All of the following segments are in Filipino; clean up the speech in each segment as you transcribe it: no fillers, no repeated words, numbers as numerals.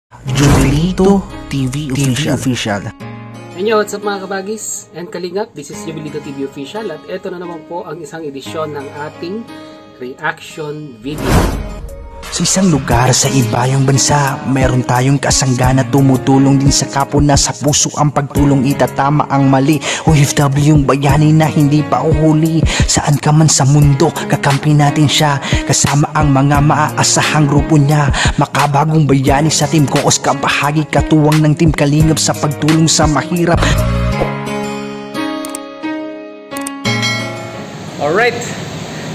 Jubilito TV Official. Hey, what's up mga kabagis and kalingap? This is Jubilito TV Official at ito na naman po ang isang edisyon ng ating reaction video. Sa isang lugar sa ibayang bansa, meron tayong kasangga na tumutulong din sa kapwa na sa puso ang pagtulong itatama ang mali. OFW yung bayani na hindi pa uhuli. Saan ka man sa mundo, kakampi natin siya. Kasama ang mga maaasahang grupo niya. Makabagong bayani sa Team Koos, kabahagi katuwang ng Team Kalingap sa pagtulong sa mahirap. Alright,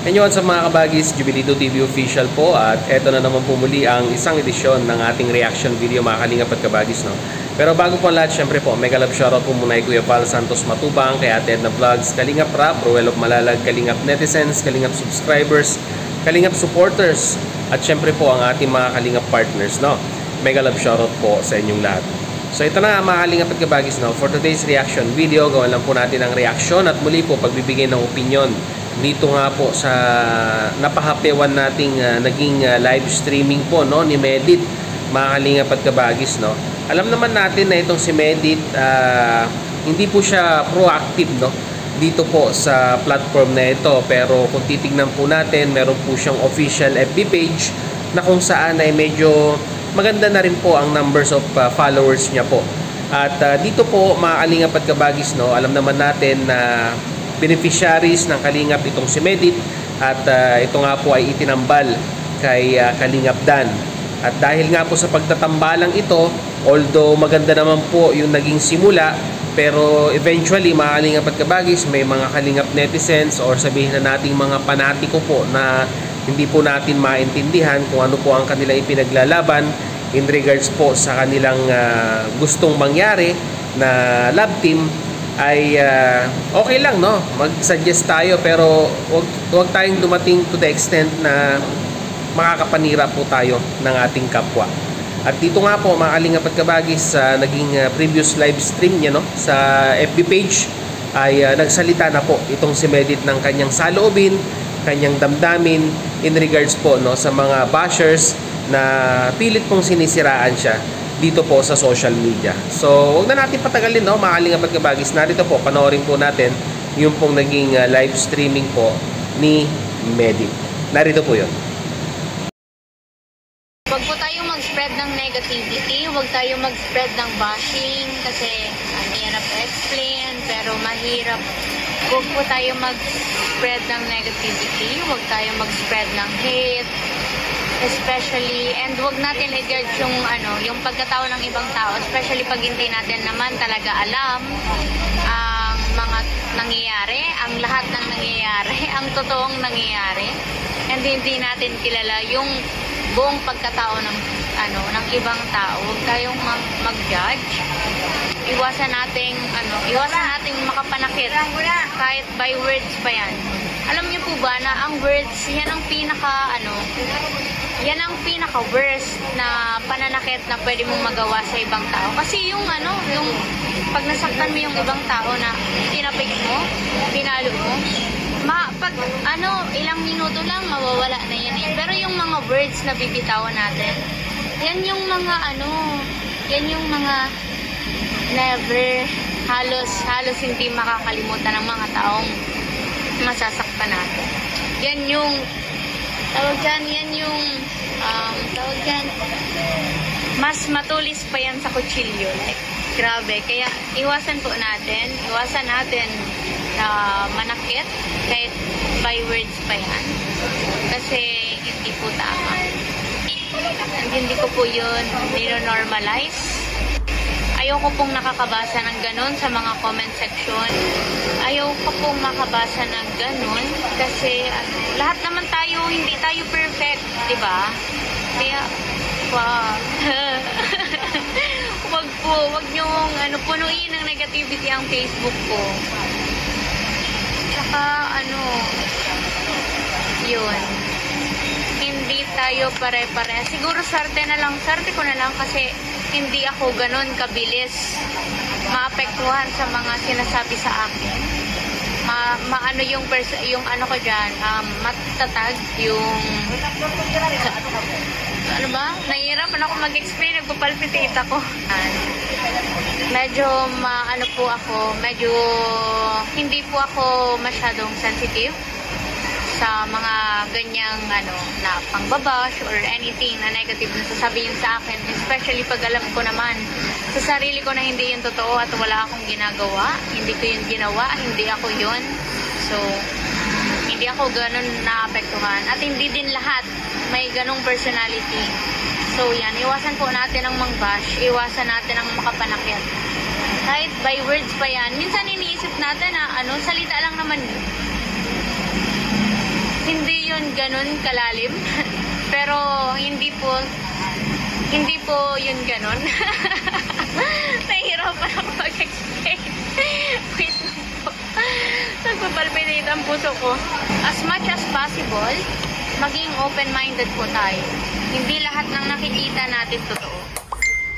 ngayon sa mga kabagis, Jubilito TV Official po at eto na naman po muli ang isang edisyon ng ating reaction video mga kalingap at kabagis, no? Pero bago po lahat, syempre po, mega love shoutout po muna kay Kuya Val Santos Matubang, kay Ate Edna Vlogs, Kalingap Rap, Ruel of Malalag, Kalingap Netizens, Kalingap Subscribers, Kalingap Supporters, at syempre po ang ating mga Kalingap Partners, no? Mega love shoutout po sa inyong lahat. So ito na mga kalingap at kabagis, no? For today's reaction video, gawan lang po natin ang reaction at muli po pagbibigay ng opinion dito nga po sa napahapewan nating naging live streaming po, no, ni Medit, mga kalingap at kabagis, no? Alam naman natin na itong si Medit hindi po siya proactive, no, dito po sa platform na ito, pero kung titignan po natin, meron po siyang official FB page na kung saan ay medyo maganda na rin po ang numbers of followers niya po. At dito po mga kalingap at kabagis, no, alam naman natin na beneficiaries ng Kalingap itong si Medit at ito nga po ay itinambal kay Kalingap Dan. At dahil nga po sa pagtatambalang ito, although maganda naman po yung naging simula, pero eventually mga kalingap at kabagis, may mga Kalingap netizens or sabihin na nating mga panatiko po na hindi po natin maintindihan kung ano po ang kanilang ipinaglalaban in regards po sa kanilang gustong mangyari na love team, ay okay lang, no, mag-suggest tayo, pero wag tayong dumating to the extent na makakapanira po tayo ng ating kapwa. At dito nga po mga kalingap at kabagis, sa naging previous live stream niya, no, sa FB page ay nagsalita na po itong si Medit ng kanyang saloobin, kanyang damdamin in regards po, no, sa mga bashers na pilit pong sinisiraan siya dito po sa social media. So, huwag na natin patagalin, no, mga kalingap at kabagis. Narito po, panoorin po natin yung pong naging live streaming po ni Medit. Narito po yun. Huwag po tayong mag-spread ng negativity, huwag tayong mag-spread ng bashing kasi hirap explain, pero mahirap. Huwag po tayong mag-spread ng negativity, huwag tayong mag-spread ng hate, especially, and wag natin i-judge yung pagkatao ng ibang tao, especially pag hindi natin naman talaga alam ang mga nangyayari, ang lahat ng nangyayari, ang totoong nangyayari, and hindi natin kilala yung buong pagkatao ng ibang tao. Huwag tayong mag-judge. Iwasan nating makapanakit kahit by words pa yan. Alam niyo po ba na ang words, yan ang pinaka-worst na pananakit na pwede mong magawa sa ibang tao. Kasi yung pag nasaktan mo yung ibang tao na tinapik mo, pinalo mo, ilang minuto lang mawawala na yan eh. Pero yung mga words na bibitawan natin, yan yung mga never, halos hindi makakalimutan ng mga taong masasaktan natin. Yan yung mas matulis pa yan sa kutsilyo. Like, grabe. Kaya iwasan natin na manakit kahit by words pa yan. Kasi hindi po tama. And hindi ko po yun nino-normalize. Ayoko pong nakakabasa ng ganun sa mga comment section. Ayoko pong makabasa ng ganun kasi lahat naman tayo, hindi tayo perfect, di ba? Kaya, wag niyong punuin ng negativity ang Facebook ko. Tsaka, yun. Hindi tayo pare-pare. Siguro swerte ko na lang kasi hindi ako ganun kabilis maapektuhan sa mga sinasabi sa akin. Yung ano ko dyan, matatag yung ano ba? Nahihirapan ako mag-explain, nagpapalpitate ako. Medyo ano po ako, medyo hindi po ako masyadong sensitive sa mga ganyang ano, na pangbabash or anything na negative na sasabihin sa akin. Especially pag alam ko naman sa sarili ko na hindi yun totoo at wala akong ginagawa. Hindi ko yun ginawa, hindi ako yun. So, hindi ako ganun naapektuhan. At hindi din lahat may ganung personality. So, yan. Iwasan po natin ang mang-bash. Iwasan natin ang makapanakit. Kahit by words pa yan. Minsan iniisip natin na ano, salita lang naman yun. Hindi yun ganun kalalim. Pero hindi po yun ganun. Nahihirapan ako mag-explain. Wait lang po. Nagpapalpitate ang puso ko. As much as possible, maging open-minded po tayo. Hindi lahat ng nakikita natin totoo.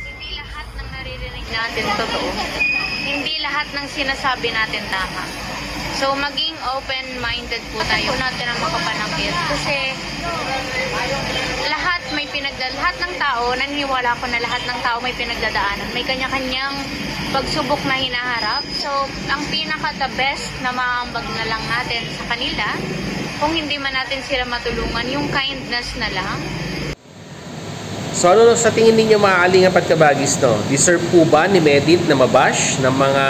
Hindi lahat ng naririnig natin totoo. Hindi lahat ng sinasabi natin tama. So, maging open-minded po tayo. Natin ang makapanakit. Kasi, lahat ng tao, naniniwala ko na lahat ng tao may pinagdadaanan. May kanya-kanyang pagsubok na hinaharap. So, ang pinaka-the best na maambag na lang natin sa kanila, kung hindi man natin sila matulungan, yung kindness na lang. So ano sa tingin ninyo mga kalingap at kabagis, no? Deserve po ba ni Medit na mabash ng mga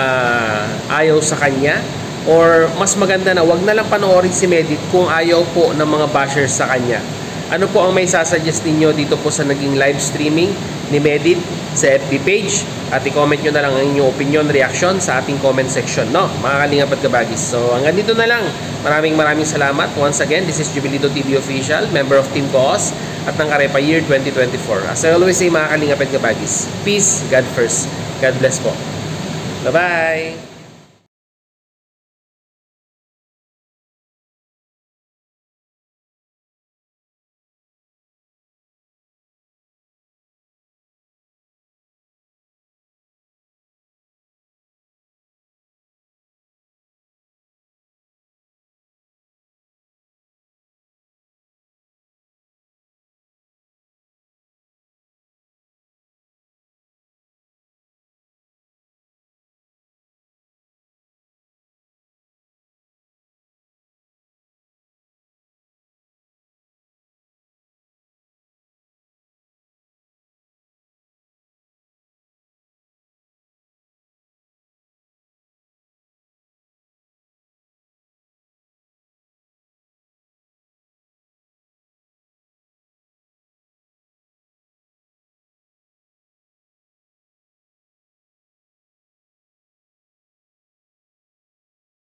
ayaw sa kanya? Or mas maganda na wag na lang panoorin si Medit kung ayaw po ng mga bashers sa kanya? Ano po ang may sasuggest ninyo dito po sa naging live streaming ni Medit sa FB page? At i-comment nyo na lang ang inyong opinion, reaction sa ating comment section, no? Mga kalingap at kabagis. So hanggang dito na lang. Maraming salamat. Once again, this is Jubilito TV Official, member of Team Koos at ng Karepa Year 2024. As I always say mga kalingap at kabagis, peace, God first. God bless po. Bye-bye!